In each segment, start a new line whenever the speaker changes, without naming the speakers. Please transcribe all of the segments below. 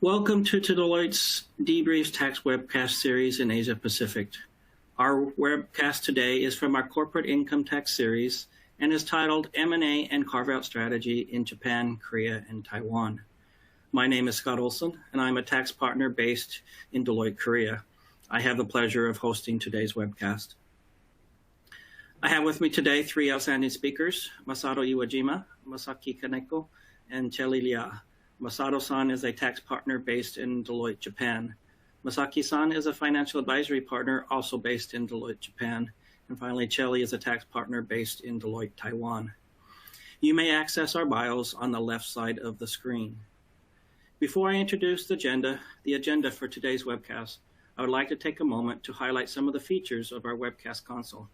Welcome to Deloitte's Debriefs Tax Webcast series in Asia Pacific. Our webcast today is from our Corporate Income Tax series and is titled M&A and Carve-Out Strategy in Japan, Korea, and Taiwan. My name is Scott Olson, and I'm a tax partner based in Deloitte, Korea. I have the pleasure of hosting today's webcast. I have with me today three outstanding speakers, Masato Iwajima, Masaki Kaneko, and Chelly Lia. Masato-san is a tax partner based in Deloitte, Japan. Masaki-san is a financial advisory partner also based in Deloitte, Japan. And finally, Chelly is a tax partner based in Deloitte, Taiwan. You may access our bios on the left side of the screen. Before I introduce the agenda for today's webcast, I would like to take a moment to highlight some of the features of our webcast console.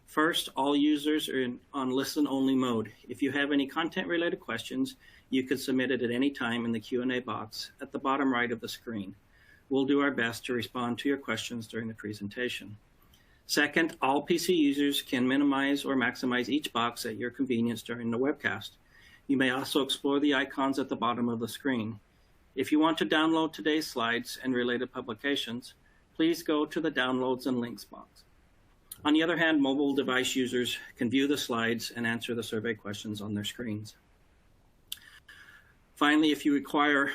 First, all users are on listen-only mode. If you have any content-related questions, you can submit it at any time in the Q&A box at the bottom right of the screen. We'll do our best to respond to your questions during the presentation. Second, all PC users can minimize or maximize each box at your convenience during the webcast. You may also explore the icons at the bottom of the screen. If you want to download today's slides and related publications, please go to the Downloads and Links box. On the other hand, mobile device users can view the slides and answer the survey questions on their screens. Finally, if you require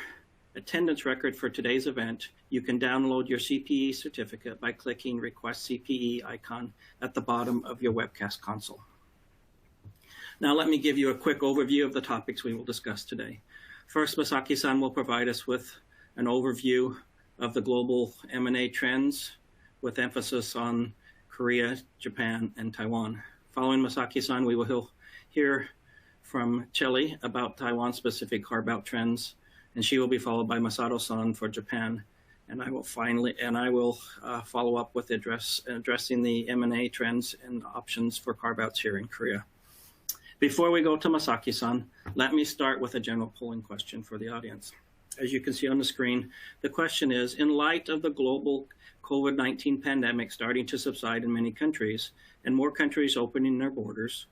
attendance record for today's event, you can download your CPE certificate by clicking Request CPE icon at the bottom of your webcast console. Now let me give you a quick overview of the topics we will discuss today. First, Masaki-san will provide us with an overview of the global M&A trends with emphasis on Korea, Japan, and Taiwan. Following Masaki-san, we will hear from Chelly about Taiwan-specific carve-out trends, and she will be followed by Masato-san for Japan. And I will follow up with addressing the M&A trends and options for carve-outs here in Korea. Before we go to Masaki-san, let me start with a general polling question for the audience. As you can see on the screen, the question is, in light of the global COVID-19 pandemic starting to subside in many countries and more countries opening their borders,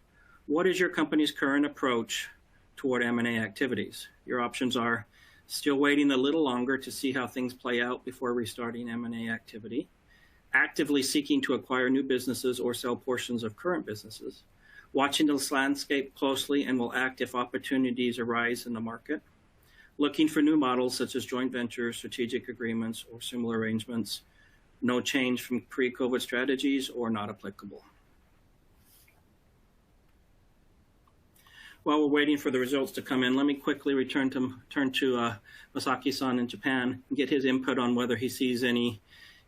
what is your company's current approach toward M&A activities? Your options are still waiting a little longer to see how things play out before restarting M&A activity, actively seeking to acquire new businesses or sell portions of current businesses, watching this landscape closely and will act if opportunities arise in the market, looking for new models such as joint ventures, strategic agreements, or similar arrangements, no change from pre-COVID strategies or not applicable. While we're waiting for the results to come in, let me quickly turn to Masaki-san in Japan and get his input on whether he sees any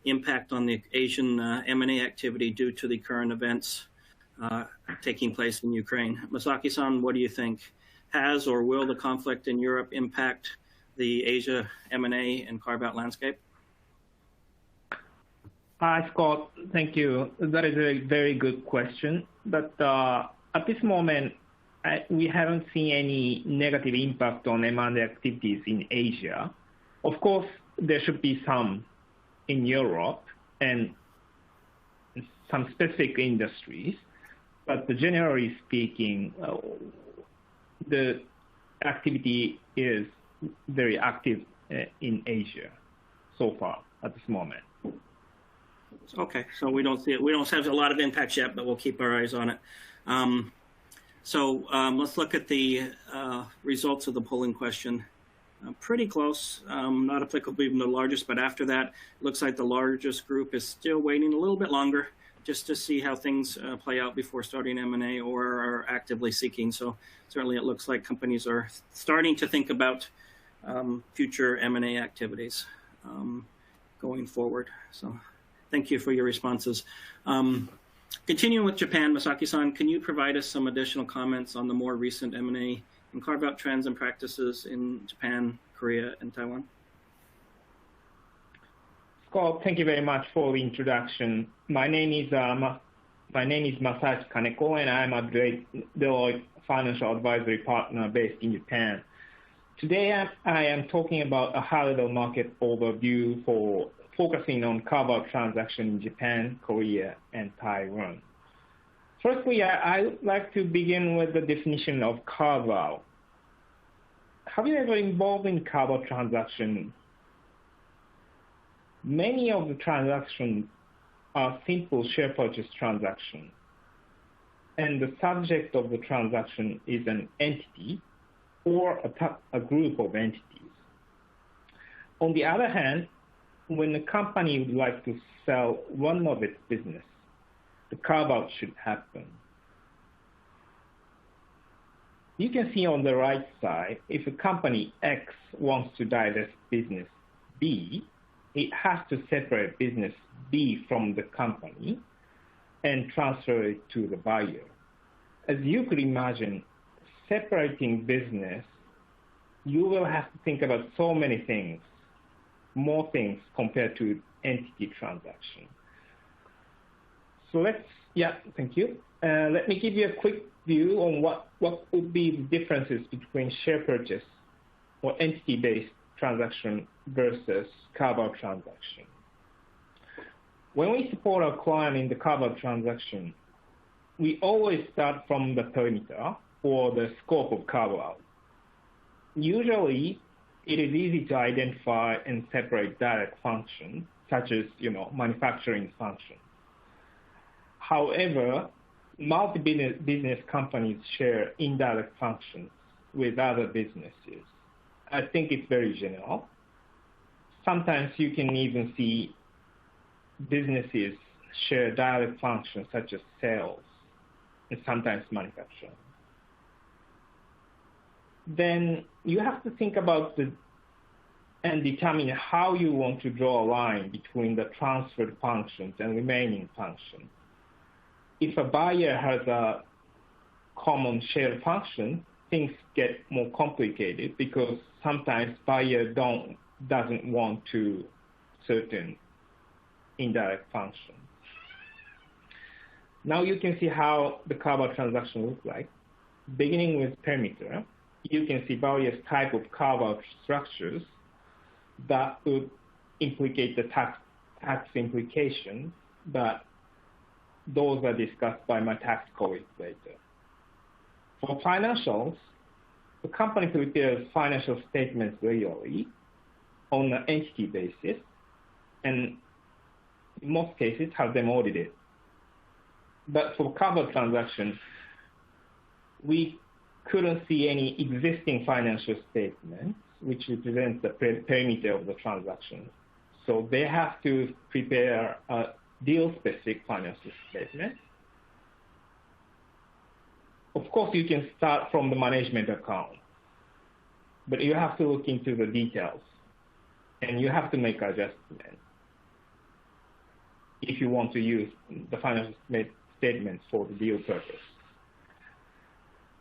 impact on the Asian M&A activity due to the current events taking place in Ukraine. Masaki-san, what do you think? Has or will the conflict in Europe impact the Asia M&A and carve-out landscape?
Hi, Scott. Thank you. That is a very good question. But at this moment, we haven't seen any negative impact on M&A activities in Asia. Of course, there should be some in Europe and some specific industries, but generally speaking, the activity is very active in Asia so far at this moment.
Okay, so we don't see it. We don't have a lot of impacts yet, but we'll keep our eyes on it. Let's look at the results of the polling question. Pretty close, not applicable even the largest, but after that, it looks like the largest group is still waiting a little bit longer just to see how things play out before starting M&A or are actively seeking. So certainly it looks like companies are starting to think about future M&A activities going forward. So thank you for your responses. Continuing with Japan, Masaki-san, can you provide us some additional comments on the more recent M&A and carve-out trends and practices in Japan, Korea, and Taiwan?
Scott, thank you very much for the introduction. My name is Masaki Kaneko, and I'm a Deloitte financial advisory partner based in Japan. Today, I am talking about a high-level market overview for focusing on carve-out transactions in Japan, Korea, and Taiwan. Firstly, I would like to begin with the definition of carve-out. Have you ever involved in carve-out transaction Many of the transactions are simple share purchase transactions, and the subject of the transaction is an entity or a group of entities. On the other hand, when a company would like to sell one of its business, the carve-out should happen. You can see on the right side, if a company X wants to divest business B, it has to separate business B from the company and transfer it to the buyer. As you could imagine, separating business, you will have to think about so many things, more things compared to entity transaction. So thank you. Let me give you a quick view on what would be the differences between share purchase or entity-based transaction versus carve-out transaction. When we support our client in the carve-out transaction, we always start from the perimeter or the scope of carve-out. Usually, it is easy to identify and separate direct functions, such as manufacturing functions. However, multi-business companies share indirect functions with other businesses. I think it's very general. Sometimes you can even see businesses share direct functions such as sales and sometimes manufacturing. Then you have to think about and determine how you want to draw a line between the transferred functions and remaining functions. If a buyer has a common shared function, things get more complicated because sometimes buyer doesn't want to certain indirect functions. Now you can see how the carve-out transaction looks like. Beginning with perimeter, you can see various types of carve-out structures that would implicate the tax implications, but those are discussed by my tax colleagues later. For financials, the company prepares financial statements regularly on an entity basis, and in most cases have them audited. But for carve-out transactions, we couldn't see any existing financial statements which represent the perimeter of the transaction. So they have to prepare a deal-specific financial statement. Of course, you can start from the management account, but you have to look into the details, and you have to make adjustments if you want to use the financial statements for the deal purpose.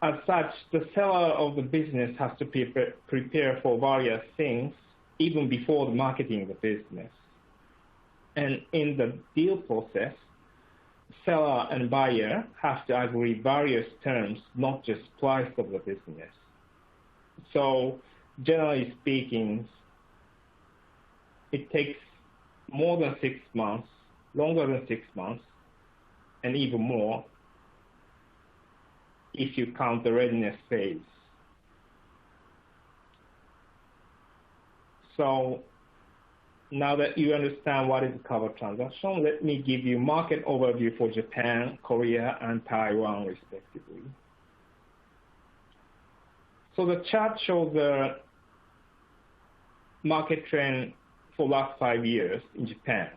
As such, the seller of the business has to prepare for various things even before the marketing of the business. And in the deal process, seller and buyer have to agree various terms, not just price of the business. So generally speaking, it takes more than 6 months, longer than 6 months, and even more if you count the readiness phase. So now that you understand what is a carve-out transaction, let me give you market overview for Japan, Korea, and Taiwan, respectively. So the chart shows the market trend for last 5 years in Japan.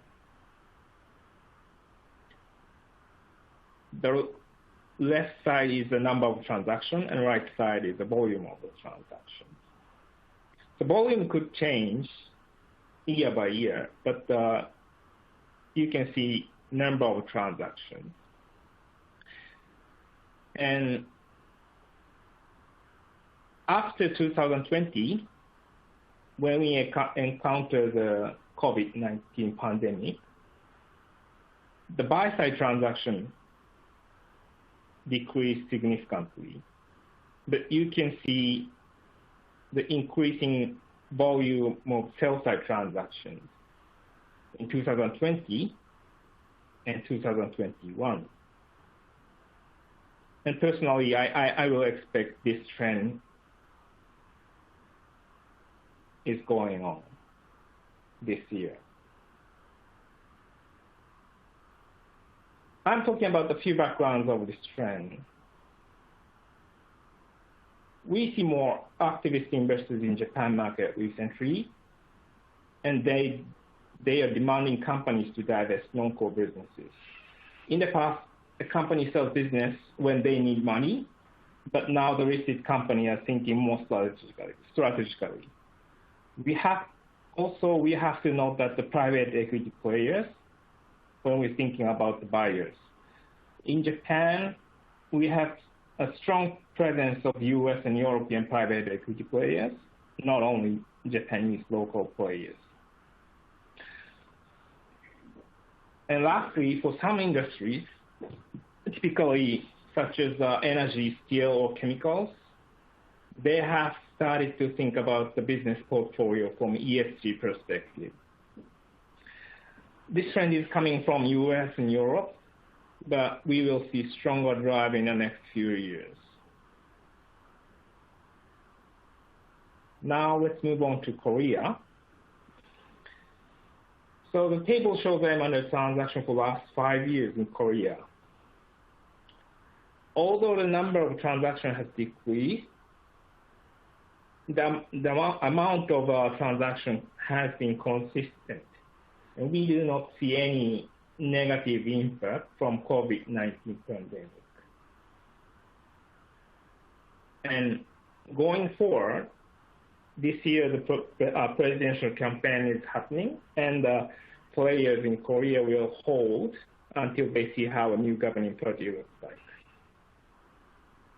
The left side is the number of transactions, and right side is the volume of the transactions. The volume could change year by year, but you can see number of transactions. And after 2020, when we encountered the COVID-19 pandemic, the buy-side transaction decreased significantly. But you can see the increasing volume of sell-side transactions in 2020 and 2021. And personally, I will expect this trend is going on this year. I'm talking about a few backgrounds of this trend. We see more activist investors in Japan market recently, and they are demanding companies to divest non-core businesses. In the past, a company sells business when they need money, but now the listed company are thinking more strategically. We have to note that the private equity players, when we're thinking about the buyers. In Japan, we have a strong presence of US and European private equity players, not only Japanese local players. And lastly, for some industries, typically such as energy, steel, or chemicals, they have started to think about the business portfolio from ESG perspective. This trend is coming from US and Europe, but we will see stronger drive in the next few years. Now let's move on to Korea. So the table shows the M&A transaction for the last 5 years in Korea. Although the number of transactions has decreased, the amount of transaction has been consistent, and we do not see any negative impact from COVID-19 pandemic. And going forward, this year the presidential campaign is happening, and players in Korea will hold until they see how a new governing party looks like.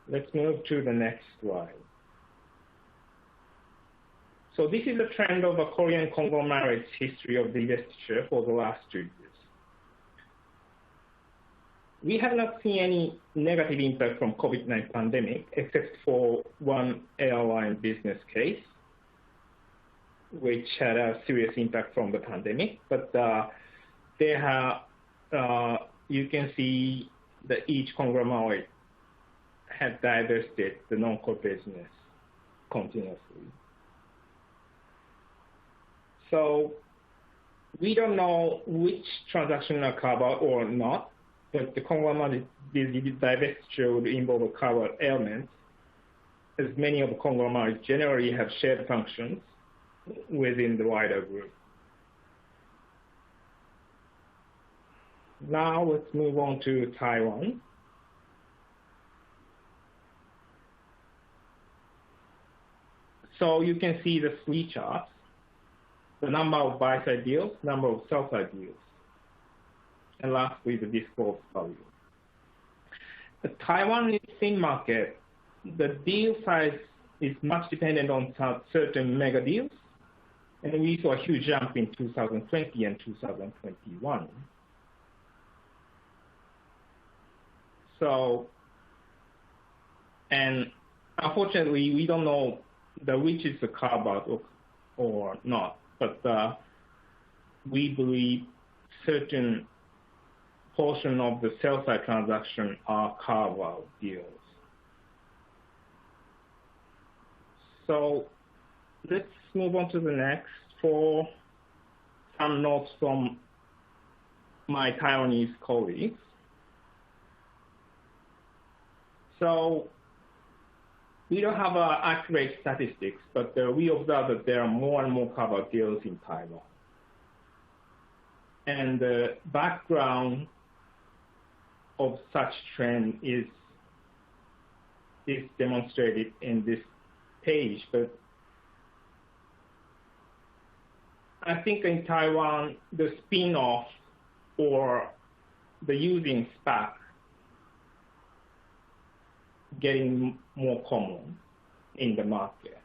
Let's move to the next slide. So this is a trend of a Korean conglomerate's history of divestiture for the last 2 years. We have not seen any negative impact from COVID-19 pandemic, except for one airline business case, which had a serious impact from the pandemic. But they have, you can see that each conglomerate had divested the non-core business continuously. So we don't know which transaction are covered or not, but the conglomerate divestiture would involve a covered element, as many of the conglomerates generally have shared functions within the wider group. Now let's move on to Taiwan. So you can see the three charts, the number of buy-side deals, number of sell-side deals, and lastly, the disclosed value. The Taiwan listing market, the deal size is much dependent on certain mega deals, and we saw a huge jump in 2020 and 2021. So, and unfortunately, we don't know which is a carve-out or not, but we believe certain portion of the sell-side transaction are carve-out deals. So let's move on to the next for some notes from my Taiwanese colleagues. So we don't have accurate statistics, but we observe that there are more and more carve-out deals in Taiwan. And the background of such trend is demonstrated in this page, but I think in Taiwan, the spin-off or the using SPAC getting more common in the market.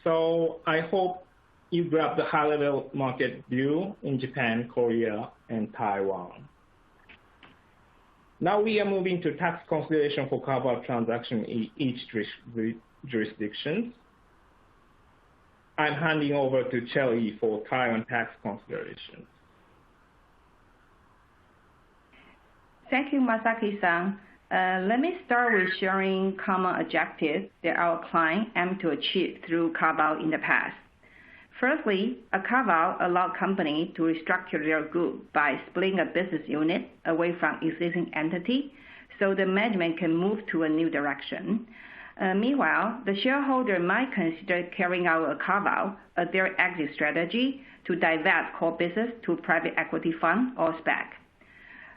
So I hope you grab the high-level market view in Japan, Korea, and Taiwan. Now we are moving to tax consideration for carve-out transaction in each jurisdiction. I'm handing over to Chelly for Taiwan tax considerations.
Thank you, Masaki-san. Let me start with sharing common objectives that our client aim to achieve through carve-out in the past. Firstly, a carve-out allows company to restructure their group by splitting a business unit away from existing entity, so the management can move to a new direction. Meanwhile, the shareholder might consider carrying out a carve-out as their exit strategy to divest core business to private equity fund or SPAC.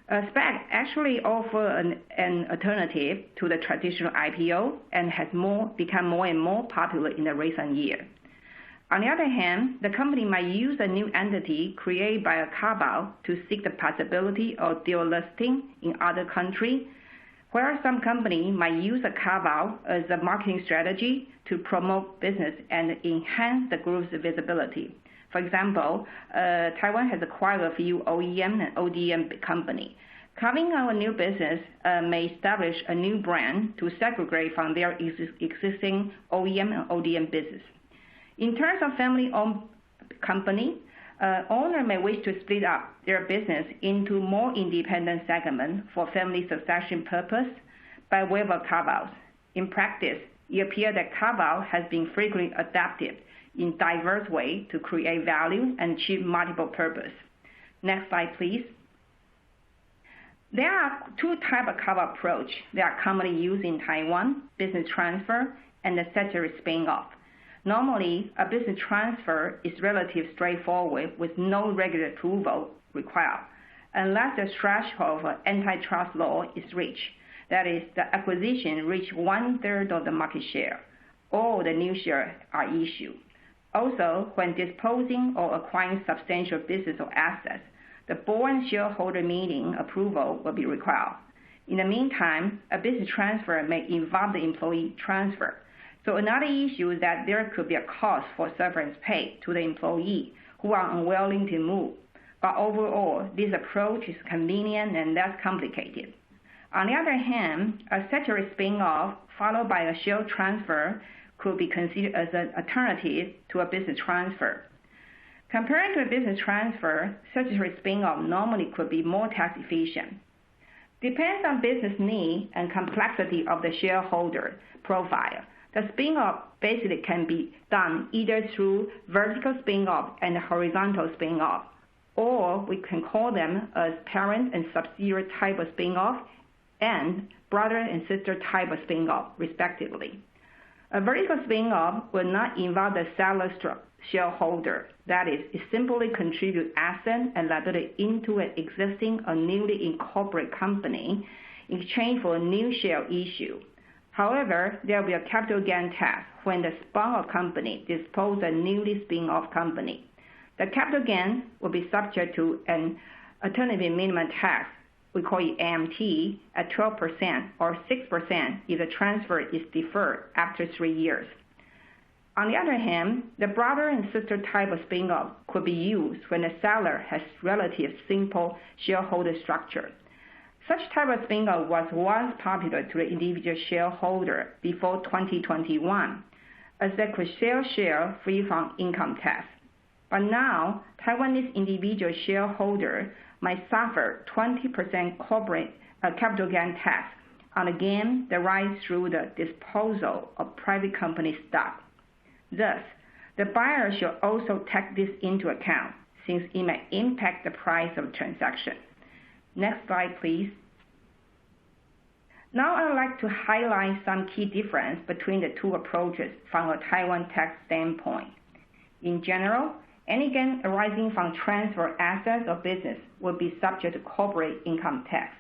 SPAC actually offer an alternative to the traditional IPO and has become more and more popular in the recent year. On the other hand, the company might use a new entity created by a carve-out to seek the possibility of dual listing in other countries, where some company might use a carve-out as a marketing strategy to promote business and enhance the group's visibility. For example, Taiwan has acquired a few OEM and ODM company. Carving out a new business may establish a new brand to segregate from their existing OEM and ODM business. In terms of family-owned company, owner may wish to split up their business into more independent segments for family succession purpose by way of carve-outs. In practice, it appears that carve-out has been frequently adapted in diverse ways to create value and achieve multiple purposes. Next slide, please. There are two types of carve-out approach that are commonly used in Taiwan: business transfer and the statutory spin-off. Normally, a business transfer is relatively straightforward with no regular approval required, unless the threshold of antitrust law is reached. That is, the acquisition reached 1/3 of the market share, or the new shares are issued. Also, when disposing or acquiring substantial business or assets, the board and shareholder meeting approval will be required. In the meantime, a business transfer may involve the employee transfer. So another issue is that there could be a cost for severance pay to the employee who are unwilling to move. But overall, this approach is convenient and less complicated. On the other hand, a statutory spin-off followed by a share transfer could be considered as an alternative to a business transfer. Comparing to a business transfer, statutory spin-off normally could be more tax efficient. Depends on business need and complexity of the shareholder profile. The spin-off basically can be done either through vertical spin-off and horizontal spin-off, or we can call them as parent and subsidiary type of spin-off and brother and sister type of spin-off, respectively. A vertical spin-off will not involve the seller shareholder. That is, it simply contributes assets and liability into an existing or newly incorporated company in exchange for a new share issue. However, there will be a capital gain tax when the spun-off company disposes a newly spin-off company. The capital gain will be subject to an alternative minimum tax, we call it AMT, at 12% or 6% if the transfer is deferred after 3 years. On the other hand, the brother and sister type of spin-off could be used when the seller has relatively simple shareholder structure. Such type of spin-off was once popular to the individual shareholder before 2021, as they could sell shares free from income tax. But now, Taiwanese individual shareholder might suffer 20% corporate capital gain tax on the gain derived through the disposal of private company stock. Thus, the buyer should also take this into account, since it may impact the price of the transaction. Next slide, please. Now I would like to highlight some key difference between the two approaches from a Taiwan tax standpoint. In general, any gain arising from transfer assets or business will be subject to corporate income tax.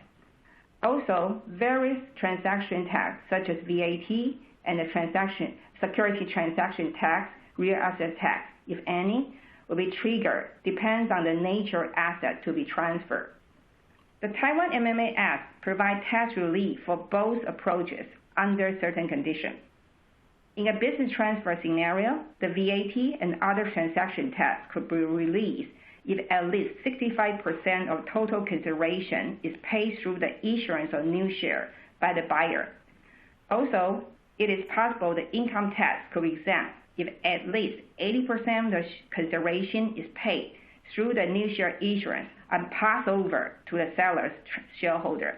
Also, various transaction tax such as VAT and the security transaction tax, real asset tax, if any, will be triggered, depends on the nature of asset to be transferred. The Taiwan MMA Act provides tax relief for both approaches under certain conditions. In a business transfer scenario, the VAT and other transaction tax could be released if at least 65% of total consideration is paid through the issuance of new share by the buyer. Also, it is possible the income tax could be exempt if at least 80% of the consideration is paid through the new share issuance and passed over to the seller's shareholder.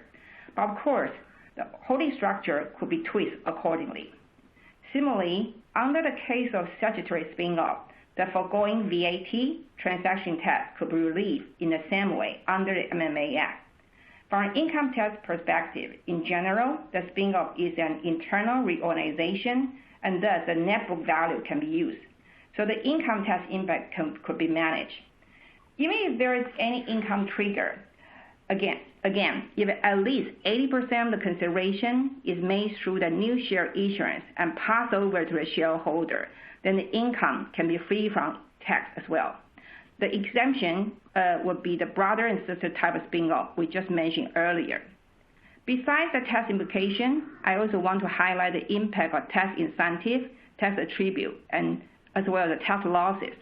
But of course, the holding structure could be tweaked accordingly. Similarly, under the case of statutory spin-off, the the foregoing VAT transaction tax could be relieved in the same way under the MMA Act. From an income tax perspective, in general, the spin-off is an internal reorganization, and thus the net book value can be used. So the income tax impact could be managed. Even if there is any income trigger, again, if at least 80% of the consideration is made through the new share issuance and passed over to the shareholder, then the income can be free from tax as well. The exemption would be the brother and sister type of spin-off we just mentioned earlier. Besides the tax implication, I also want to highlight the impact of tax incentive, tax attribute, and as well as the tax losses,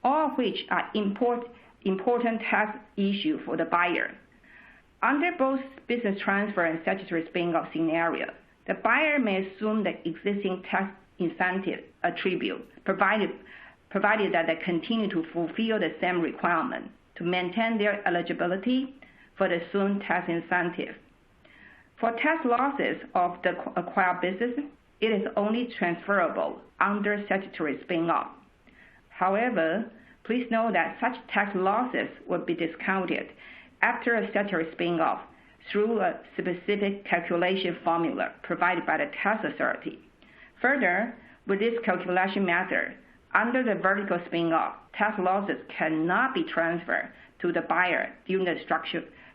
all of which are important tax issue for the buyer. Under both business transfer and statutory spin-off scenario, the buyer may assume the existing tax incentive attribute, provided that they continue to fulfill the same requirement to maintain their eligibility for the assumed tax incentive. For tax losses of the acquired business, it is only transferable under statutory spin-off. However, please know that such tax losses will be discounted after a statutory spin-off through a specific calculation formula provided by the tax authority. Further, with this calculation method, under the vertical spin-off, tax losses cannot be transferred to the buyer during the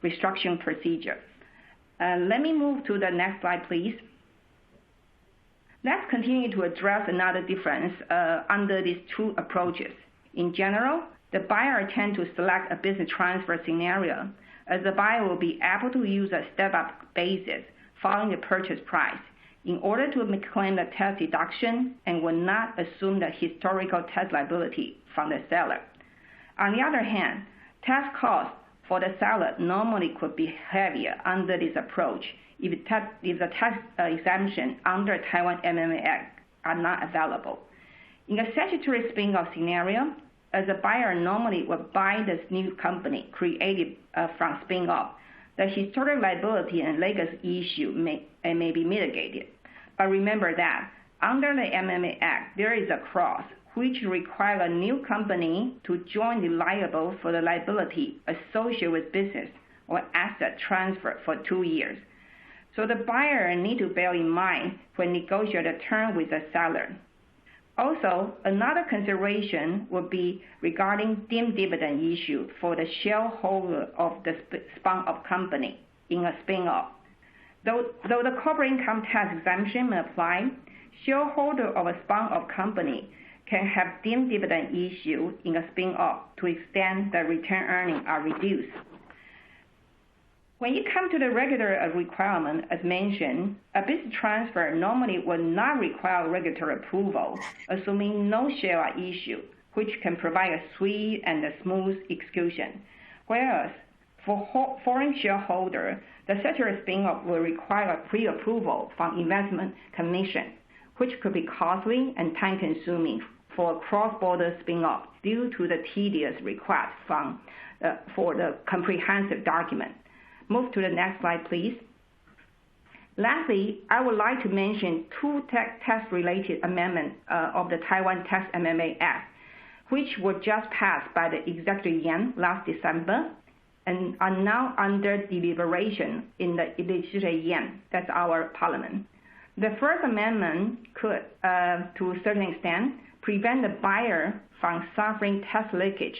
restructuring procedure. Let me move to the next slide, please. Let's continue to address another difference under these two approaches. In general, the buyer tends to select a business transfer scenario, as the buyer will be able to use a step-up basis following the purchase price in order to claim the tax deduction and will not assume the historical tax liability from the seller. On the other hand, tax costs for the seller normally could be heavier under this approach if the tax exemption under Taiwan MMA Act are not available. In a statutory spin-off scenario, as a buyer normally would buy this new company created from spin-off, the historical liability and legacy issue may be mitigated. But remember that under the MMA Act, there is a clause which requires a new company to jointly liable for the liability associated with business or asset transfer for 2 years. So the buyer needs to bear in mind when negotiating a term with the seller. Also, another consideration would be regarding deemed dividend issue for the shareholder of the spun-off company in a spin-off. Though the corporate income tax exemption may apply, shareholder of a spun-off company can have deemed dividend issue in a spin-off to extend the return earnings are reduced. When you come to the regular requirement, as mentioned, a business transfer normally will not require regulatory approval, assuming no share are issued, which can provide a swift and a smooth execution. Whereas for foreign shareholder, the statutory spin-off will require a pre-approval from investment commission, which could be costly and time-consuming for a cross-border spin-off due to the tedious request for the comprehensive document. Move to the next slide, please. Lastly, I would like to mention two tax-related amendments of the Taiwan Tax MMA Act, which were just passed by the Executive Yuan last December and are now under deliberation in the Legislative Yuan, that's our parliament. The first amendment could, to a certain extent, prevent the buyer from suffering tax leakage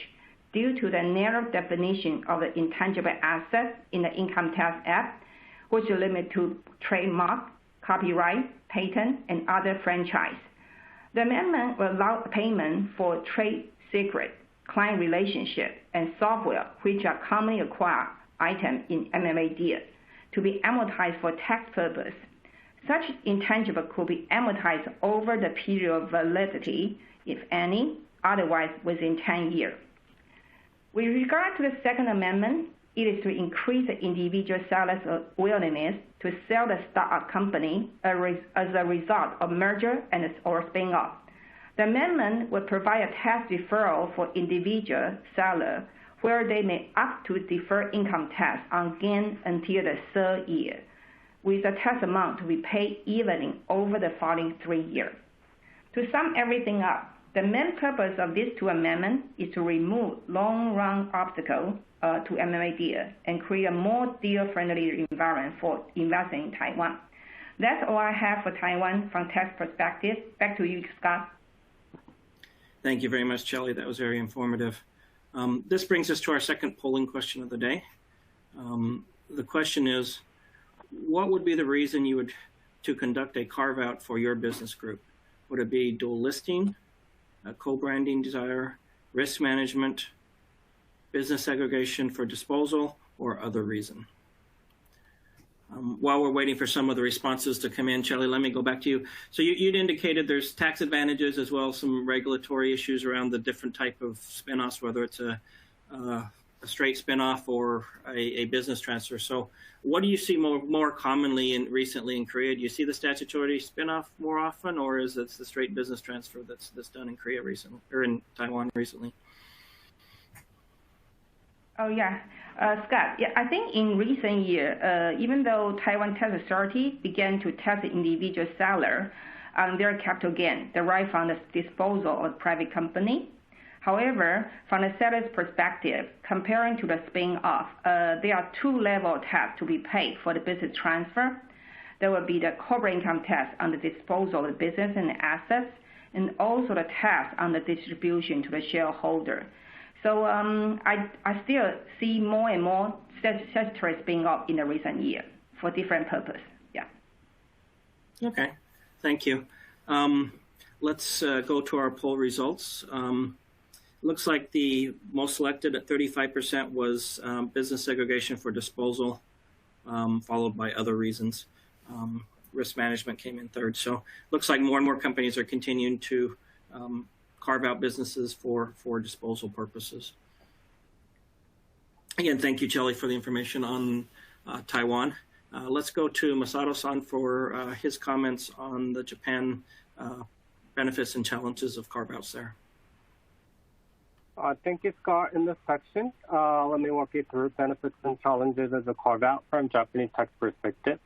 due to the narrow definition of the intangible asset in the Income Tax Act, which is limited to trademark, copyright, patent, and other franchise. The amendment will allow payment for trade secret, client relationship, and software, which are commonly acquired items in MMA deals, to be amortized for tax purpose. Such intangible could be amortized over the period of validity, if any, otherwise within 10 years. With regard to the Second Amendment, it is to increase the individual seller's willingness to sell the startup company as a result of merger or spin-off. The amendment would provide a tax deferral for individual sellers where they may opt to defer income tax on gain until the third year, with the tax amount to be paid evenly over the following 3 years. To sum everything up, The main purpose of these two amendments is to remove long-run obstacles to M&A deals and create a more deal-friendly environment for investing in Taiwan. That's all I have for Taiwan from tax perspective. Back to you, Scott.
Thank you very much, Shelley. That was very informative. This brings us to our second polling question of the day. The question is, what would be the reason you would to conduct a carve-out for your business group? Would it be dual listing, a co-branding desire, risk management, business segregation for disposal, or other reason? While we're waiting for some of the responses to come in, Shelley, let me go back to you. So you'd indicated there's tax advantages as well as some regulatory issues around the different type of spinoffs, whether it's a straight spinoff or a business transfer. So what do you see more commonly recently in Korea? Do you see the statutory spinoff more often, or is it the straight business transfer that's done in Korea recently, or in Taiwan recently?
Oh, yeah. Scott, yeah, I think in recent years, even though Taiwan Tax Authority began to tax the individual seller on their capital gain derived from the disposal of a private company, however, from the seller's perspective, comparing to the spin-off, there are two levels of tax to be paid for the business transfer. There will be the corporate income tax on the disposal of the business and the assets, and also the tax on the distribution to the shareholder. So I still see more and more statutory spin-off in the recent year for different purposes. Yeah.
Okay, thank you. Let's go to our poll results. Looks like the most selected at 35% was business segregation for disposal, followed by other reasons. Risk management came in third. So looks like more and more companies are continuing to carve out businesses for disposal purposes. Again, thank you, Shelley, for the information on Taiwan. Let's go to Masato-san for his comments on the Japan benefits and challenges of carve-outs there.
Thank you, Scott. In this section, let me walk you through benefits and challenges of the carve-out from Japanese tax perspective.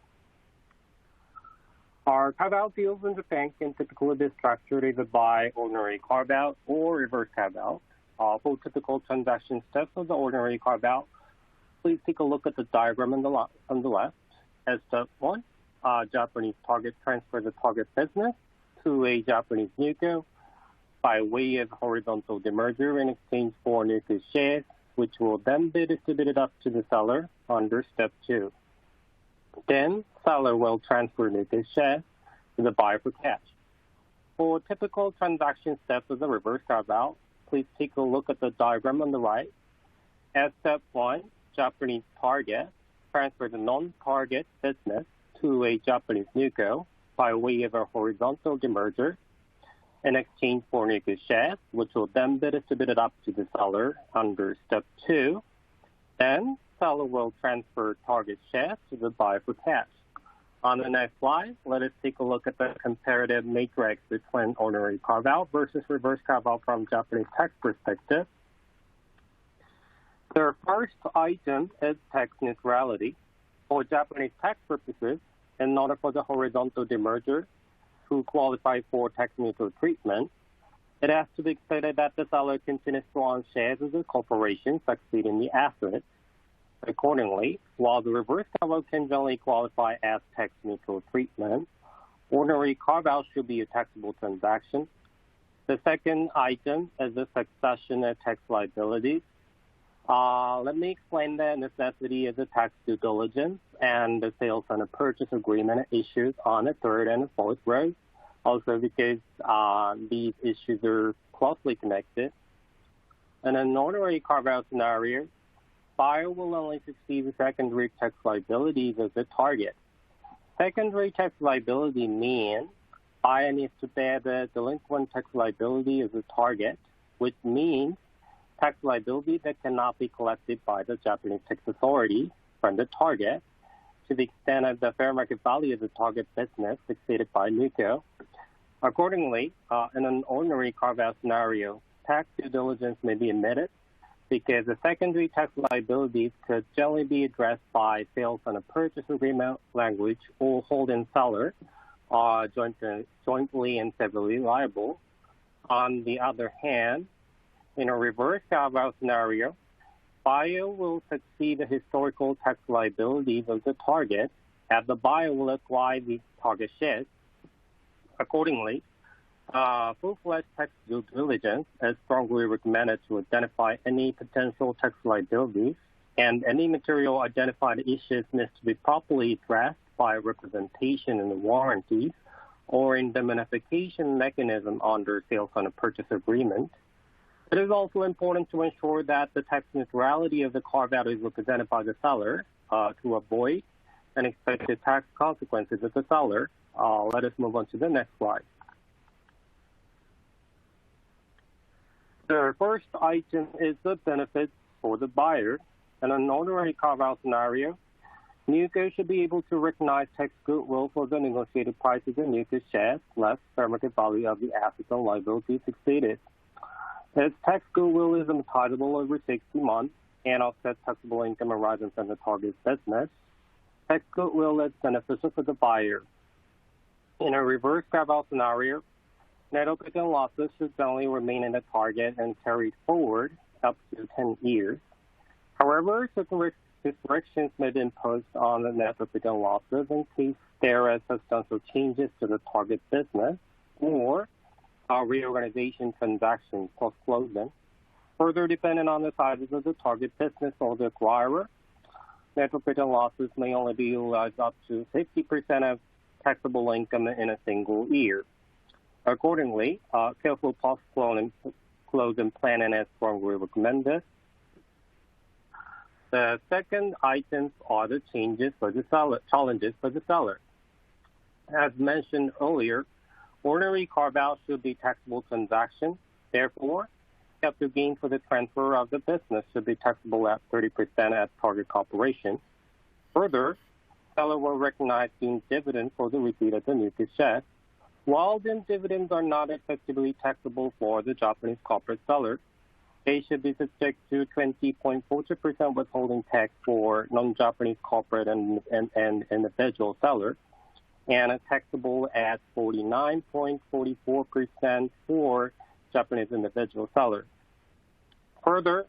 Our carve-out deals in Japan can typically be structured either by ordinary carve-out or reverse carve-out. For typical transaction steps of the ordinary carve-out, please take a look at the diagram on the left. As step 1, Japanese target transfer the target business to a Japanese NewCo by way of horizontal demerger in exchange for NewCo shares, which will then be distributed up to the seller under step 2. Then, seller will transfer NewCo shares to the buyer for cash. For typical transaction steps of the reverse carve-out, please take a look at the diagram on the right. As step 1, Japanese target transfer the non-target business to a Japanese NewCo by way of a horizontal demerger in exchange for NewCo shares, which will then be distributed up to the seller under step 2. Then, seller will transfer target shares to the buyer for cash. On the next slide, let us take a look at the comparative matrix between ordinary carve-out versus reverse carve-out from Japanese tax perspective. The first item is tax neutrality. For Japanese tax purposes, in order for the horizontal demerger to qualify for tax neutral treatment, it has to be stated that the seller continues to own shares of the corporation succeeding the assets. Accordingly, while the reverse carve-out can generally qualify as tax neutral treatment, ordinary carve-out should be a taxable transaction. The second item is the succession of tax liabilities. Let me explain the necessity of the tax due diligence and the sales and a purchase agreement issues on the third and fourth rows, also because these issues are closely connected. In an ordinary carve-out scenario, buyer will only succeed the secondary tax liabilities as the target. Secondary tax liability means buyer needs to bear the delinquent tax liability as a target, which means tax liability that cannot be collected by the Japanese tax authority from the target to the extent of the fair market value of the target business succeeded by NewCo. Accordingly, in an ordinary carve-out scenario, tax due diligence may be omitted because the secondary tax liabilities could generally be addressed by sales and a purchase agreement language or holding seller are jointly and severally liable. On the other hand, in a reverse carve-out scenario, buyer will succeed the historical tax liabilities of the target as the buyer will acquire the target shares. Accordingly, full-fledged tax due diligence is strongly recommended to identify any potential tax liabilities, and any material identified issues needs to be properly addressed by representation in the warranties or indemnification mechanism under sales and purchase agreement. It is also important to ensure that the tax neutrality of the carve-out is represented by the seller to avoid unexpected tax consequences of the seller. Let us move on to the next slide. The first item is the benefits for the buyer. In an ordinary carve-out scenario, NewCo should be able to recognize tax goodwill for the negotiated prices in NewCo shares, less fair market value of the assets and liabilities exceeded. Its tax goodwill is amortizable over 60 months and offsets taxable income arising from the target business. Tax goodwill is beneficial for the buyer. In a reverse carve-out scenario, net operating losses should generally remain in the target and carried forward up to 10 years. However, certain restrictions may be imposed on the net operating losses in case there are substantial changes to the target business or reorganization transactions post-closing. Further, depending on the sizes of the target business or the acquirer, net operating losses may only be utilized up to 50% of taxable income in a single year. Accordingly, careful post-closing planning is strongly recommended. The second items are the challenges for the seller. As mentioned earlier, ordinary carve-out should be taxable transactions. Therefore, capital gain for the transfer of the business should be taxable at 30% at target corporation. Further, seller will recognize deemed dividends for the receipt of the NewCo shares. While deemed dividends are not effectively taxable for the Japanese corporate seller, they should be subject to 20.40% withholding tax for non-Japanese corporate and individual sellers, and are taxable at 49.44% for Japanese individual sellers. Further,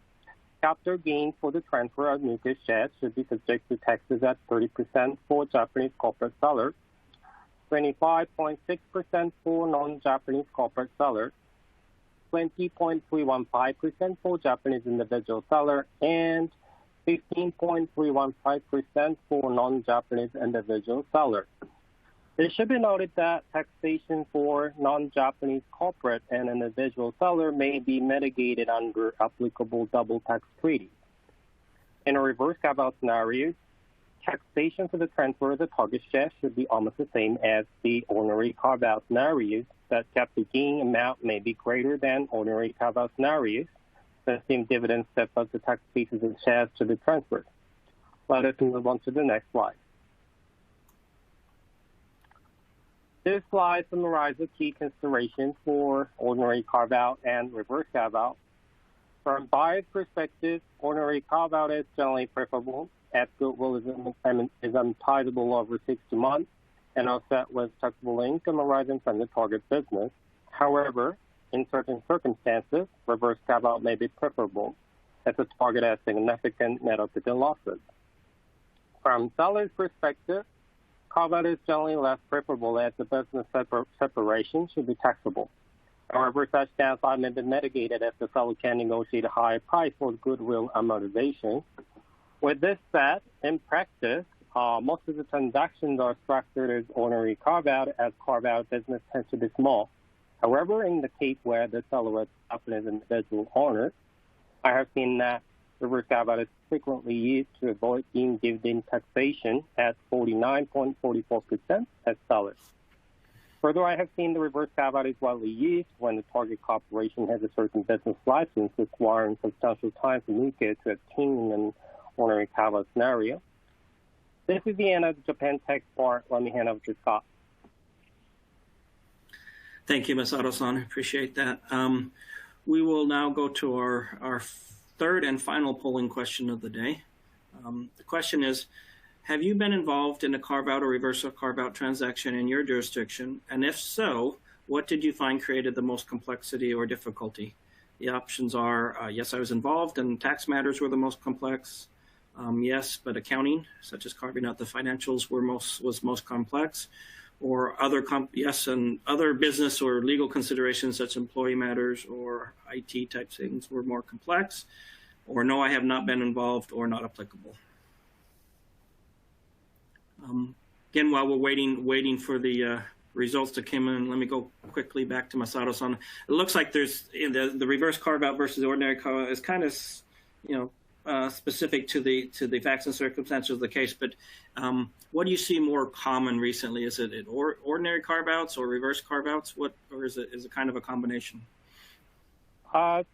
capital gain for the transfer of NewCo shares should be subject to taxes at 30% for Japanese corporate sellers, 25.6% for non-Japanese corporate sellers, 20.315% for Japanese individual seller, and 15.315% for non-Japanese individual seller. It should be noted that taxation for non-Japanese corporate and individual seller may be mitigated under applicable double tax treaties. In a reverse carve-out scenario, taxation for the transfer of the target share should be almost the same as the ordinary carve-out scenarios, that capital gain amount may be greater than ordinary carve-out scenarios. The same dividend step up the tax basis of shares to be transferred. Let us move on to the next slide. This slide summarizes key considerations for ordinary carve-out and reverse carve-out. From buyer's perspective, ordinary carve-out is generally preferable, as goodwill is amortizable over 60 months and offset with taxable income arising from the target business. However, in certain circumstances, reverse carve-out may be preferable, as the target has significant net operating losses. From seller's perspective, carve-out is generally less preferable, as the business separation should be taxable. However, such downside may be mitigated if the seller can negotiate a higher price for goodwill amortization. With this said, in practice, most of the transactions are structured as ordinary carve-out, as carve-out business tends to be small. However, in the case where the seller is Japanese individual owner, I have seen that reverse carve-out is frequently used to avoid deemed dividend taxation at 49.44% as sellers. Further, I have seen the reverse carve-out is widely used when the target corporation has a certain business license requiring substantial time for NewCo to obtain an ordinary carve-out scenario. This is the end of the Japan tax part. Let me hand over to Scott.
Thank you, Masato-san. Appreciate that. We will now go to our third and final polling question of the day. The question is, have you been involved in a carve-out or reverse carve-out transaction in your jurisdiction? And if so, what did you find created the most complexity or difficulty? The options are, yes, I was involved and tax matters were the most complex. Yes, but accounting, such as carving out the financials, was most complex. Or yes, and other business or legal considerations such as employee matters or IT type things were more complex. Or no, I have not been involved or not applicable. Again, while we're waiting for the results to come in, let me go quickly back to Masato-san. It looks like there's the reverse carve-out versus the ordinary carve-out is kind of specific to the facts and circumstances of the case. But what do you see more common recently? Is it ordinary carve-outs or reverse carve-outs? Or is it kind of a combination?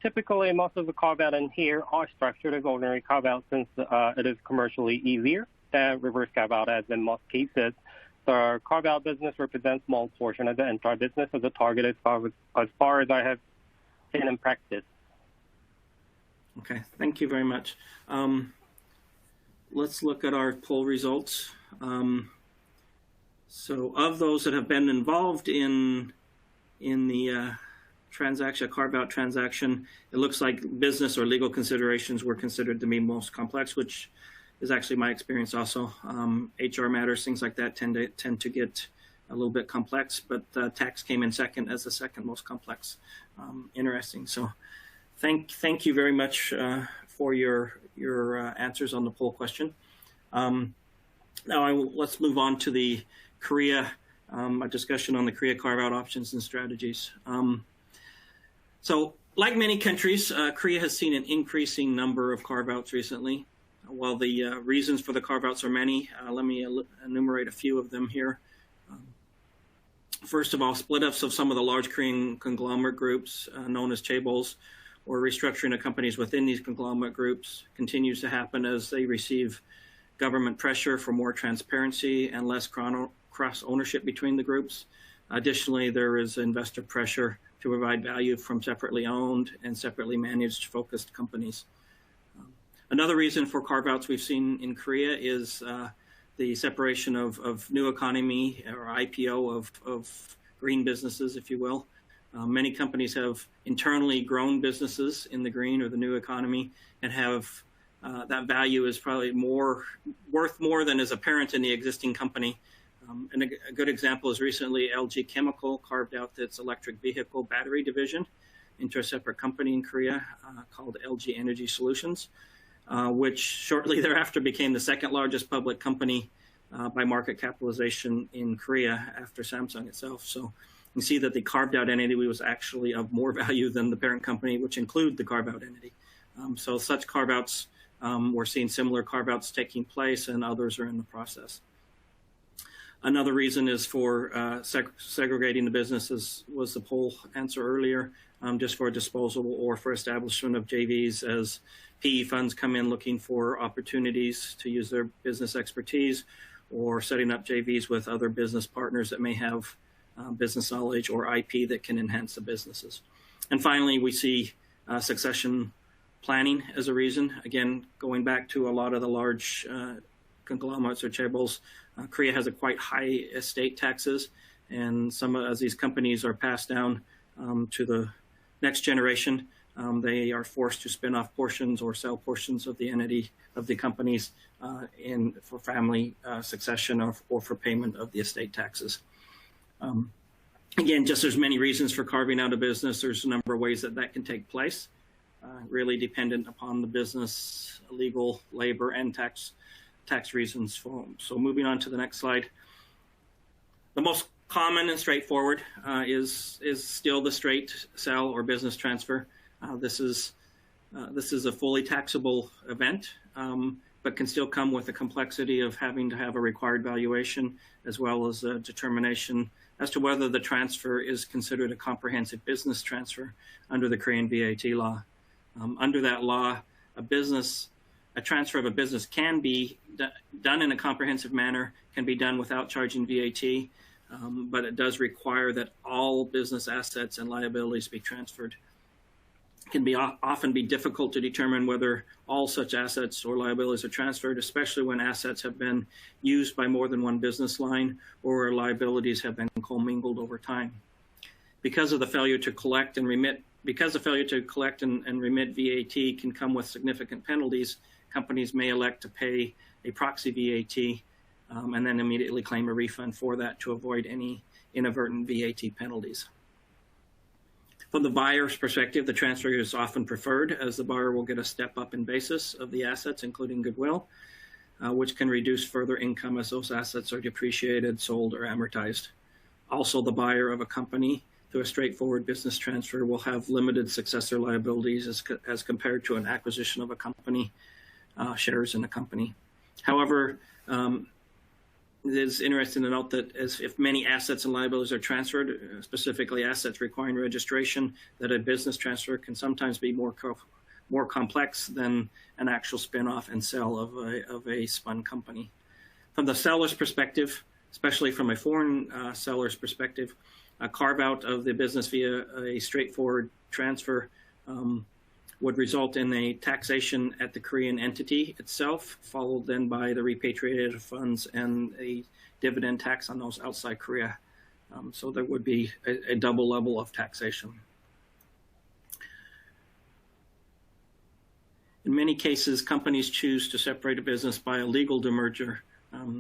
Typically, most of the carve-out in here are structured as ordinary carve-out since it is commercially easier than reverse carve-out, as in most cases. The carve-out business represents a small portion of the entire business as a target as far as I have seen in practice.
Okay, thank you very much. Let's look at our poll results. So of those that have been involved in the carve-out transaction, it looks like business or legal considerations were considered to be most complex, which is actually my experience also. HR matters, things like that tend to get a little bit complex, but tax came in second as the second most complex. Interesting. So thank you very much for your answers on the poll question. Now let's move on to the Korea, a discussion on the Korea carve-out options and strategies. So like many countries, Korea has seen an increasing number of carve-outs recently. While the reasons for the carve-outs are many, let me enumerate a few of them here. First of all, split-ups of some of the large Korean conglomerate groups known as chaebols, or restructuring of companies within these conglomerate groups continues to happen as they receive government pressure for more transparency and less cross-ownership between the groups. Additionally, there is investor pressure to provide value from separately owned and separately managed focused companies. Another reason for carve-outs we've seen in Korea is the separation of new economy or IPO of green businesses, if you will. Many companies have internally grown businesses in the green or the new economy and have that value is probably worth more than is apparent in the existing company. And a good example is recently LG Chemical carved out its electric vehicle battery division into a separate company in Korea called LG Energy Solutions, which shortly thereafter became the second largest public company by market capitalization in Korea after Samsung itself. So you see that the carved out entity was actually of more value than the parent company, which include the carve out entity. So such carve outs, we're seeing similar carve outs taking place and others are in the process. Another reason is for segregating the businesses was the poll answer earlier, just for disposal or for establishment of JVs as PE funds come in looking for opportunities to use their business expertise or setting up JVs with other business partners that may have business knowledge or IP that can enhance the businesses. And finally, we see succession planning as a reason. Again, going back to a lot of the large conglomerates or chaebols, Korea has a quite high estate taxes, and as these companies are passed down to the next generation, they are forced to spin off portions or sell portions of the entity of the companies for family succession or for payment of the estate taxes. Again, just there's many reasons for carving out a business. There's a number of ways that can take place, really dependent upon the business, legal, labor, and tax reasons. So moving on to the next slide. The most common and straightforward is still the straight sell or business transfer. This is a fully taxable event, but can still come with the complexity of having to have a required valuation as well as a determination as to whether the transfer is considered a comprehensive business transfer under the Korean VAT law. Under that law, a transfer of a business can be done in a comprehensive manner, can be done without charging VAT, but it does require that all business assets and liabilities be transferred. It can often be difficult to determine whether all such assets or liabilities are transferred, especially when assets have been used by more than one business line or liabilities have been commingled over time. because of the failure to collect and remit, because the failure to collect and remit VAT can come with significant penalties, companies may elect to pay a proxy VAT and then immediately claim a refund for that to avoid any inadvertent VAT penalties. From the buyer's perspective, the transfer is often preferred, as the buyer will get a step up in basis of the assets, including goodwill, which can reduce further income as those assets are depreciated, sold, or amortized. Also, the buyer of a company through a straightforward business transfer will have limited successor liabilities as compared to an acquisition of a company, shares in a company. However, it is interesting to note that if many assets and liabilities are transferred, specifically assets requiring registration, that a business transfer can sometimes be more complex than an actual spin-off and sale of a spun company. From the seller's perspective, especially from a foreign seller's perspective, a carve-out of the business via a straightforward transfer would result in a taxation at the Korean entity itself, followed then by the repatriated funds and a dividend tax on those outside Korea. So there would be a double level of taxation. In many cases, companies choose to separate a business by a legal demerger.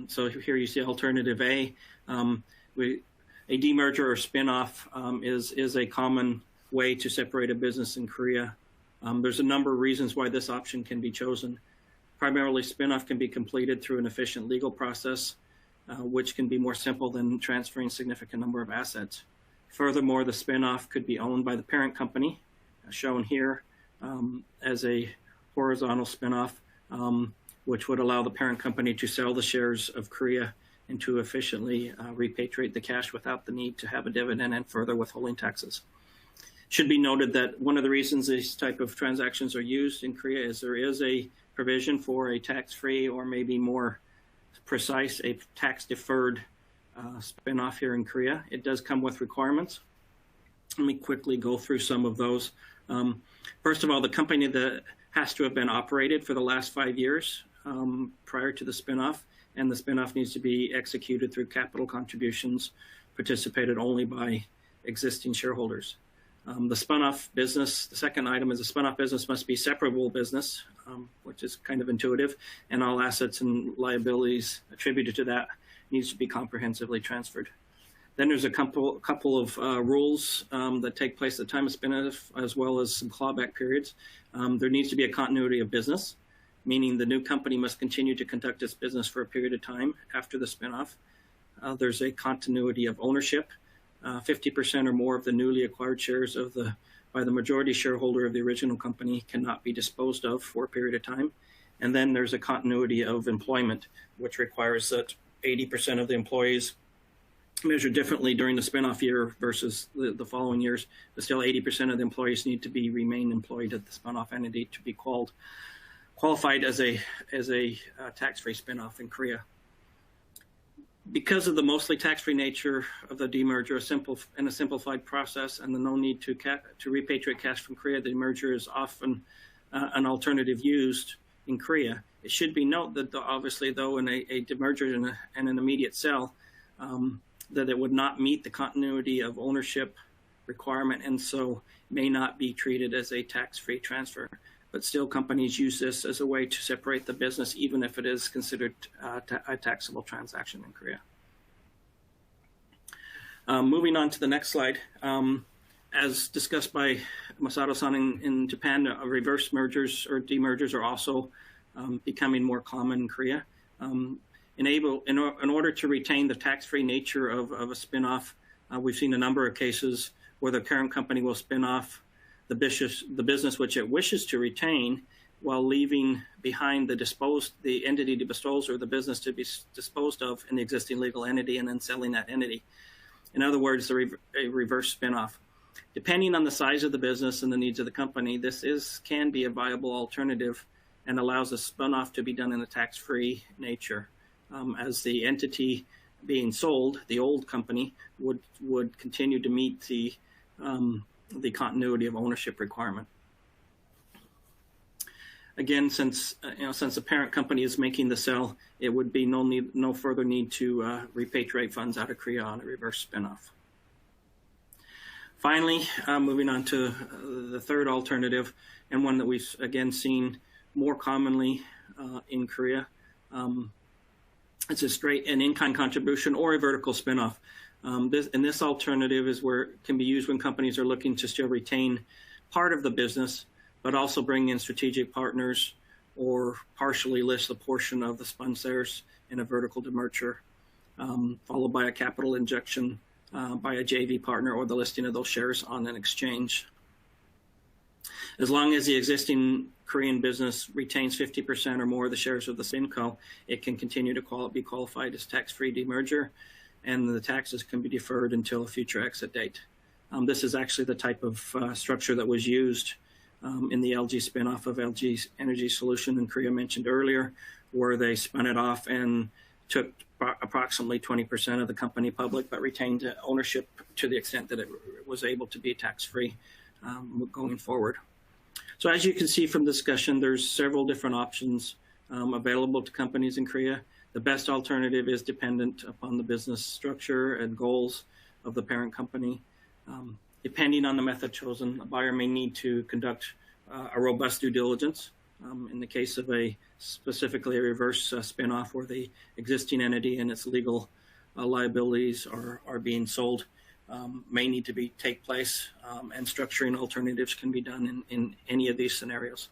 So here you see alternative A. A demerger or spin-off is a common way to separate a business in Korea. There's a number of reasons why this option can be chosen. Primarily, spin-off can be completed through an efficient legal process, which can be more simple than transferring a significant number of assets. Furthermore, the spin-off could be owned by the parent company, shown here as a horizontal spin-off, which would allow the parent company to sell the shares of Korea and to efficiently repatriate the cash without the need to have a dividend and further withholding taxes. Should be noted that one of the reasons these type of transactions are used in Korea is there is a provision for a tax-free, or maybe more precise, a tax-deferred spin-off here in Korea. It does come with requirements. Let me quickly go through some of those. First of all, the company that has to have been operated for the last 5 years prior to the spin-off, and the spin-off needs to be executed through capital contributions participated only by existing shareholders. The spun-off business, the second item is the spun-off business must be separable business, which is kind of intuitive, and all assets and liabilities attributed to that needs to be comprehensively transferred. Then there's a couple of rules that take place at the time of spin-off, as well as some clawback periods. There needs to be a continuity of business, meaning the new company must continue to conduct its business for a period of time after the spin-off. There's a continuity of ownership. 50% or more of the newly acquired shares by the majority shareholder of the original company cannot be disposed of for a period of time. And then there's a continuity of employment, which requires that 80% of the employees measured differently during the spin-off year versus the following years, but still 80% of the employees need to remain employed at the spin-off entity to be qualified as a tax-free spin-off in Korea. Because of the mostly tax-free nature of the demerger, a simplified process, and the no need to repatriate cash from Korea, the demerger is often an alternative used in Korea. It should be noted that obviously, though, in a demerger and an immediate sale, that it would not meet the continuity of ownership requirement, and so may not be treated as a tax-free transfer. But still, companies use this as a way to separate the business, even if it is considered a taxable transaction in Korea. Moving on to the next slide. As discussed by Masato-san in Japan, reverse mergers or demergers are also becoming more common in Korea. In order to retain the tax-free nature of a spin-off, we've seen a number of cases where the parent company will spin off the business which it wishes to retain, while leaving behind the entity to dispose, or the business to be disposed of in the existing legal entity, and then selling that entity. In other words, a reverse spin-off. Depending on the size of the business and the needs of the company, this can be a viable alternative and allows a spin-off to be done in a tax-free nature, as the entity being sold, the old company, would continue to meet the continuity of ownership requirement. Again, since the parent company is making the sale, it would be no further need to repatriate funds out of Korea on a reverse spinoff. Finally, moving on to the third alternative, and one that we've again seen more commonly in Korea. It's an in-kind contribution or a vertical spinoff. This alternative is where it can be used when companies are looking to still retain part of the business, but also bring in strategic partners or partially list a portion of the spun shares in a vertical demerger, followed by a capital injection by a JV partner or the listing of those shares on an exchange. As long as the existing Korean business retains 50% or more of the shares of the SpinCo, it can continue to be qualified as tax-free demerger, and the taxes can be deferred until a future exit date. This is actually the type of structure that was used in the LG spinoff of LG Energy Solution in Korea mentioned earlier, where they spun it off and took approximately 20% of the company public, but retained ownership to the extent that it was able to be tax-free going forward. So as you can see from the discussion, there's several different options available to companies in Korea. The best alternative is dependent upon the business structure and goals of the parent company. Depending on the method chosen, a buyer may need to conduct a robust due diligence. In the case of specifically a reverse spinoff where the existing entity and its legal liabilities are being sold, may need to take place, and structuring alternatives can be done in any of these scenarios.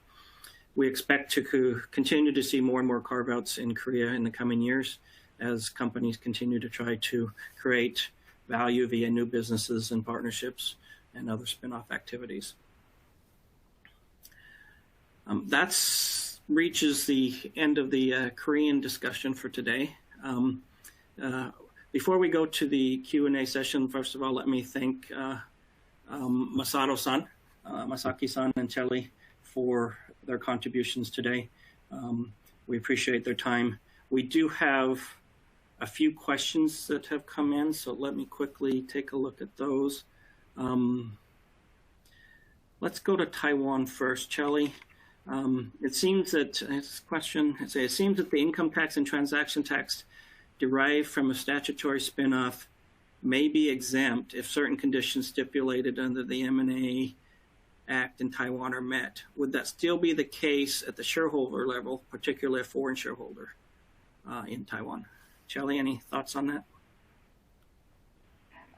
We expect to continue to see more and more carve-outs in Korea in the coming years as companies continue to try to create value via new businesses and partnerships and other spin-off activities. That reaches the end of the Korean discussion for today. Before we go to the Q&A session, first of all, let me thank Masato-san, Masaki-san, and Chelly for their contributions today. We appreciate their time. We do have a few questions that have come in, so let me quickly take a look at those. Let's go to Taiwan first. Chelly, it seems that the income tax and transaction tax derived from a statutory spinoff may be exempt if certain conditions stipulated under the M&A Act in Taiwan are met. Would that still be the case at the shareholder level, particularly a foreign shareholder in Taiwan? Chelly, any thoughts on that?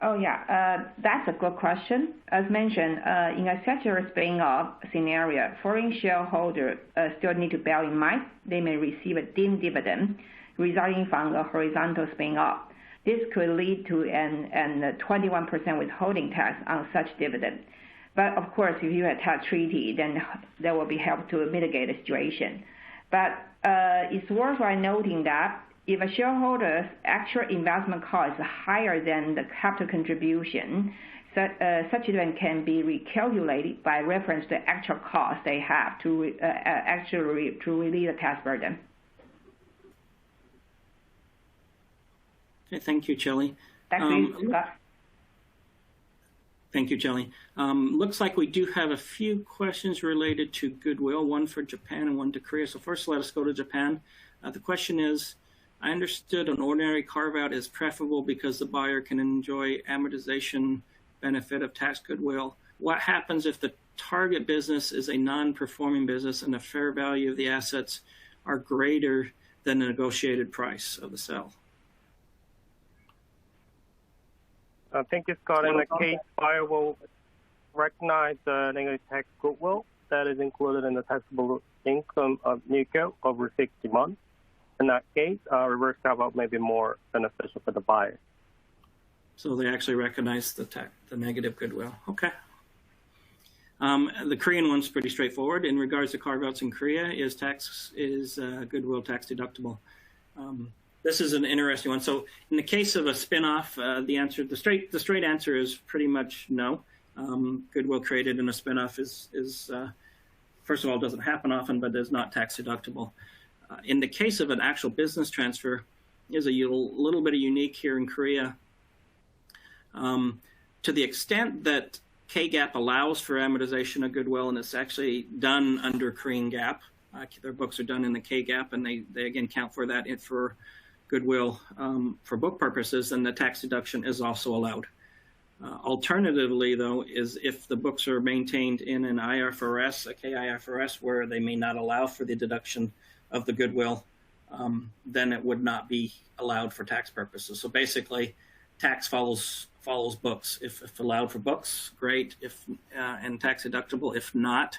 Oh, yeah, that's a good question. As mentioned, in a statutory spin-off scenario, foreign shareholders still need to bear in mind they may receive a deemed dividend resulting from a horizontal spin-off. This could lead to an 21% withholding tax on such dividend. But of course, if you have tax treaty, then that will be help to mitigate the situation. But it's worthwhile noting that if a shareholder's actual investment cost is higher than the capital contribution, such event can be recalculated by reference to the actual cost they have to actually to relieve the tax burden.
Okay, thank you, Chelly.
Back to you, Scott.
Thank you, Chelly. Looks like we do have a few questions related to goodwill, one for Japan and one to Korea. So first, let us go to Japan. The question is, I understood an ordinary carve-out is preferable because the buyer can enjoy amortization benefit of tax goodwill. What happens if the target business is a non-performing business and the fair value of the assets are greater than the negotiated price of the sale?
Thank you, Scott. In that case, buyer will recognize the negative tax goodwill that is included in the taxable income of NICO over 60 months. In that case, reverse carve-out may be more beneficial for the buyer.
So they actually recognize the negative goodwill. Okay. The Korean one's pretty straightforward. In regards to carve-outs in Korea, is goodwill tax deductible? This is an interesting one. So in the case of a spinoff, the straight answer is pretty much no. Goodwill created in a spinoff is first of all, doesn't happen often, but is not tax deductible. In the case of an actual business transfer, is a little bit unique here in Korea. To the extent that K-GAAP allows for amortization of goodwill, and it's actually done under Korean GAAP. Their books are done in the K-GAAP, and they again count for that for goodwill for book purposes, and the tax deduction is also allowed. Alternatively, though, is if the books are maintained in an IFRS, a KIFRS, where they may not allow for the deduction of the goodwill, then it would not be allowed for tax purposes. So basically, tax follows books. If allowed for books, great. And tax deductible. If not,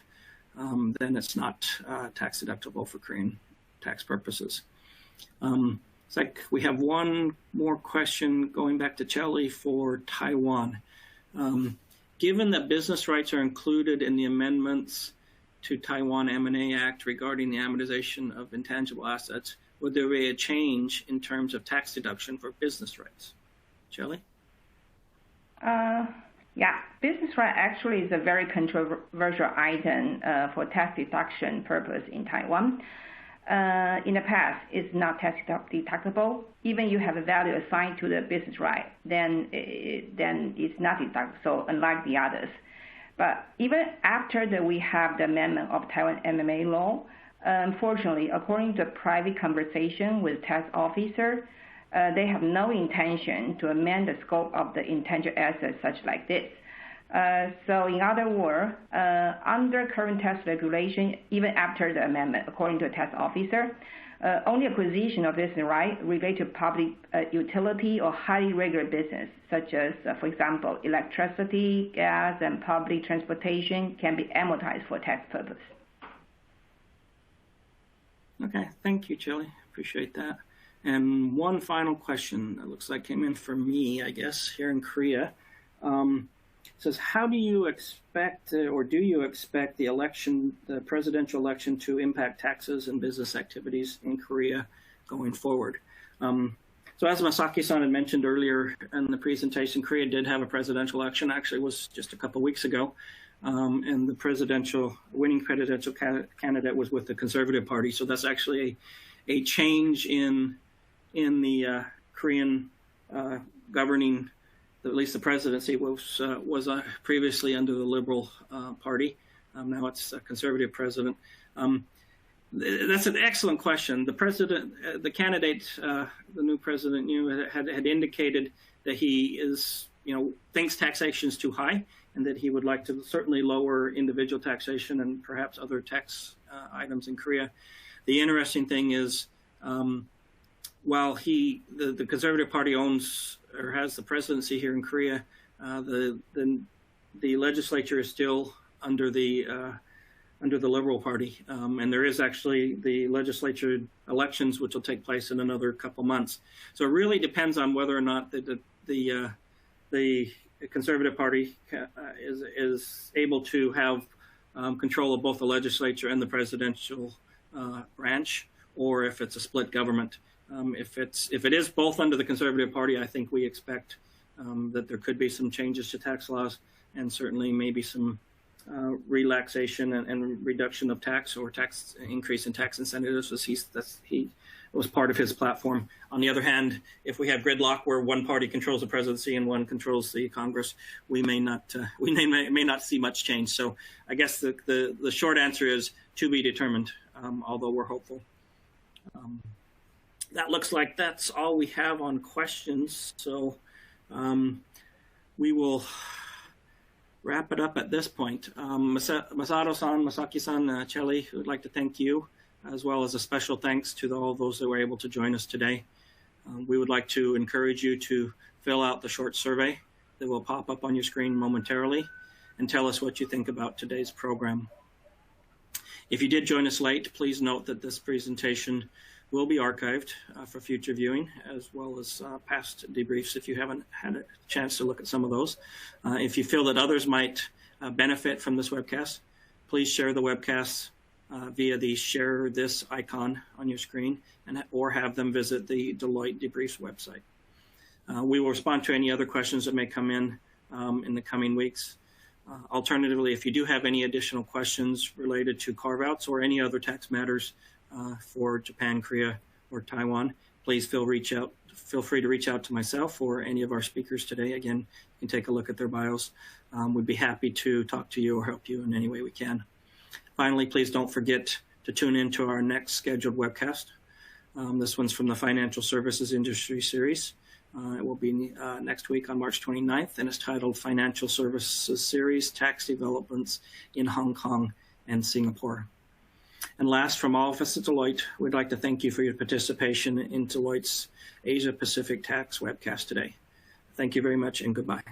then it's not tax deductible for Korean tax purposes. It's like we have one more question going back to Chelly for Taiwan. Given that business rights are included in the amendments to Taiwan M&A Act regarding the amortization of intangible assets, would there be a change in terms of tax deduction for business rights? Chelly?
Yeah, business right actually is a very controversial item for tax deduction purpose in Taiwan. In the past, it's not tax deductible. Even you have a value assigned to the business right, then it's not deductible, so unlike the others. But even after we have the amendment of Taiwan MMA law, unfortunately, according to private conversation with tax officer, they have no intention to amend the scope of the intangible assets such like this. So in other words, under current tax regulation, even after the amendment, according to a tax officer, only acquisition of business right related to public utility or highly regulated business, such as, for example, electricity, gas, and public transportation can be amortized for tax purpose.
Okay, thank you, Chelly. Appreciate that. And one final question that looks like came in for me, I guess, here in Korea. Says, how do you expect, or do you expect the presidential election to impact taxes and business activities in Korea going forward? So as Masaki-san had mentioned earlier in the presentation, Korea did have a presidential election. Actually, it was just a couple of weeks ago. And the winning presidential candidate was with the Conservative Party. So that's actually a change in the Korean governing. At least the presidency was previously under the Liberal Party. Now it's a Conservative president. That's an excellent question. The candidate, the new president, had indicated that he thinks taxation is too high, and that he would like to certainly lower individual taxation and perhaps other tax items in Korea. The interesting thing is, while the Conservative Party owns or has the presidency here in Korea, the legislature is still under the Liberal Party, and there is actually the legislature elections, which will take place in another couple months. So it really depends on whether or not the Conservative Party is able to have control of both the legislature and the presidential branch, or if it's a split government. If it is both under the Conservative Party, I think we expect that there could be some changes to tax laws, and certainly maybe some relaxation and reduction of tax, or tax increase in tax incentives, as he was part of his platform. On the other hand, if we have gridlock where one party controls the presidency and one controls the Congress, we may not see much change. So I guess the short answer is to be determined, although we're hopeful. That looks like that's all we have on questions. So we will wrap it up at this point. Masato-san, Masaki-san, Chelly, would like to thank you, as well as a special thanks to all those that were able to join us today. We would like to encourage you to fill out the short survey that will pop up on your screen momentarily, and tell us what you think about today's program. If you did join us late, please note that this presentation will be archived for future viewing, as well as past debriefs if you haven't had a chance to look at some of those. If you feel that others might benefit from this webcast, please share the webcast via the share this icon on your screen, or have them visit the Deloitte Debriefs website. We will respond to any other questions that may come in the coming weeks. Alternatively, if you do have any additional questions related to carve-outs or any other tax matters for Japan, Korea, or Taiwan, please feel free to reach out to myself or any of our speakers today. Again, you can take a look at their bios. We'd be happy to talk to you or help you in any way we can. Finally, please don't forget to tune in to our next scheduled webcast. This one's from the Financial Services Industry Series. It will be next week on March 29th, and it's titled Financial Services Series, Tax Developments in Hong Kong and Singapore. And last, from all of us at Deloitte, we'd like to thank you for your participation in Deloitte's Asia Pacific Tax webcast today. Thank you very much, and goodbye.